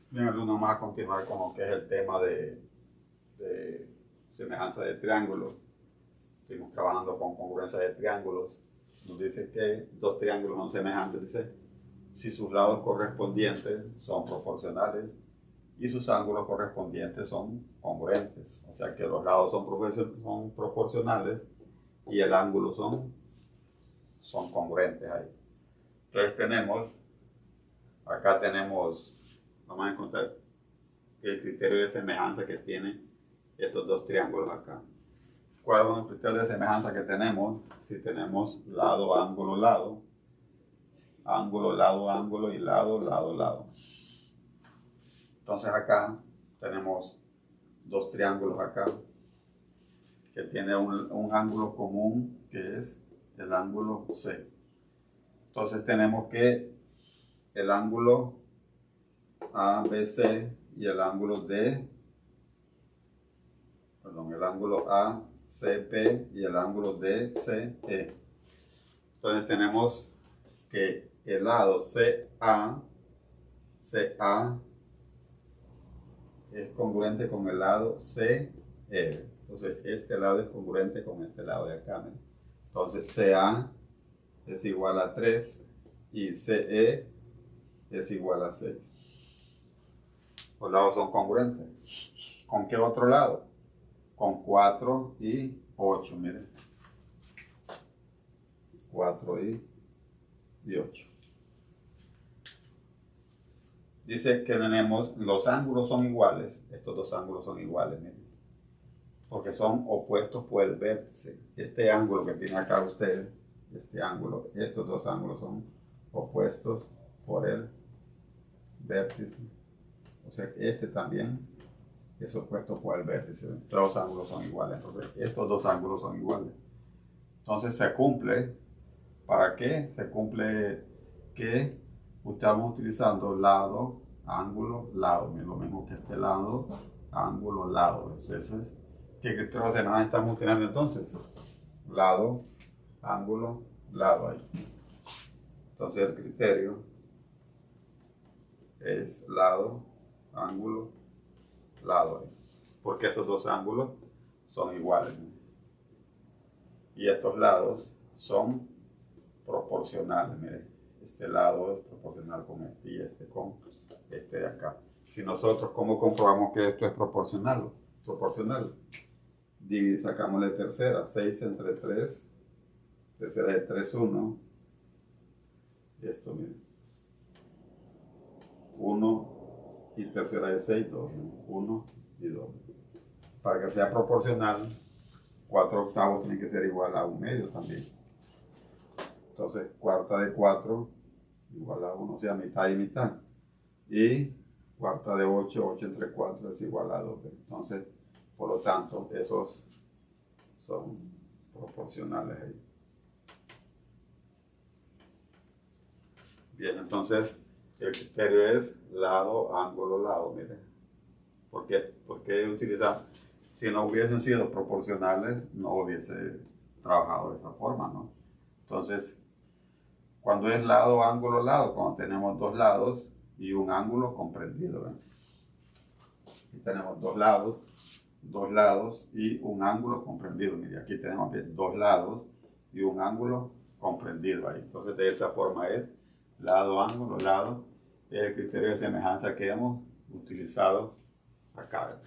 Bien, alumnos, vamos a continuar con lo que es el tema de semejanza de triángulos. Estuvimos trabajando con congruencia de triángulos. Nos dice que dos triángulos son semejantes, dice, si sus lados correspondientes son proporcionales y sus ángulos correspondientes son congruentes. O sea que los lados son proporcionales y el ángulo son congruentes ahí. Entonces acá tenemos, vamos a encontrar el criterio de semejanza que tienen estos dos triángulos acá. ¿Cuáles son los criterios de semejanza que tenemos? Si tenemos lado, ángulo, lado, ángulo, lado, ángulo y lado, lado, lado. Entonces acá tenemos dos triángulos acá que tienen un ángulo común que es el ángulo C. Entonces tenemos que el ángulo ABC y el ángulo el ángulo ACP y el ángulo DCE. Entonces tenemos que el lado CA es congruente con el lado CE. Entonces este lado es congruente con este lado de acá, ¿no? Entonces CA es igual a 3 y CE es igual a 6. Los lados son congruentes. ¿Con qué otro lado? Con 4 y 8, miren. 4 y 8. Dice que tenemos, los ángulos son iguales, estos dos ángulos son iguales, miren, porque son opuestos por el vértice. Este ángulo que tiene acá usted, este ángulo, estos dos ángulos son opuestos por el vértice. O sea que este también es opuesto por el vértice. Los ángulos son iguales, entonces estos dos ángulos son iguales. Entonces se cumple, ¿para qué? Se cumple que estamos utilizando lado, ángulo, lado. Lo mismo que este lado, ángulo, lado. Entonces, ¿qué criterio de semejanza estamos utilizando entonces? Lado, ángulo, lado ahí. Entonces el criterio es lado, ángulo, lado ahí. Porque estos dos ángulos son iguales, ¿no? Y estos lados son proporcionales. Mire, este lado es proporcional con este y este con este de acá. Si nosotros, ¿cómo comprobamos que esto es proporcional? Sacamos la tercera, 6 entre 3, tercera de 3, 1. Y esto, mire, 1 y tercera de 6, 2, 1 y 2. Para que sea proporcional, 4 octavos tiene que ser igual a 1 medio también. Entonces, cuarta de 4 igual a 1, o sea, mitad y mitad. Y cuarta de 8, 8 entre 4 es igual a 2. Entonces, por lo tanto, esos son proporcionales ahí. Bien, entonces, el criterio es lado, ángulo, lado. Miren, ¿por qué utilizar? Si no hubiesen sido proporcionales, no hubiese trabajado de esa forma, ¿no? Entonces, cuando es lado, ángulo, lado, cuando tenemos dos lados y un ángulo comprendido, ¿ven? Aquí tenemos dos lados y un ángulo comprendido. Mire, aquí tenemos dos lados y un ángulo comprendido ahí. Entonces, de esa forma es lado, ángulo, lado. Es el criterio de semejanza que hemos utilizado acá, ¿ven?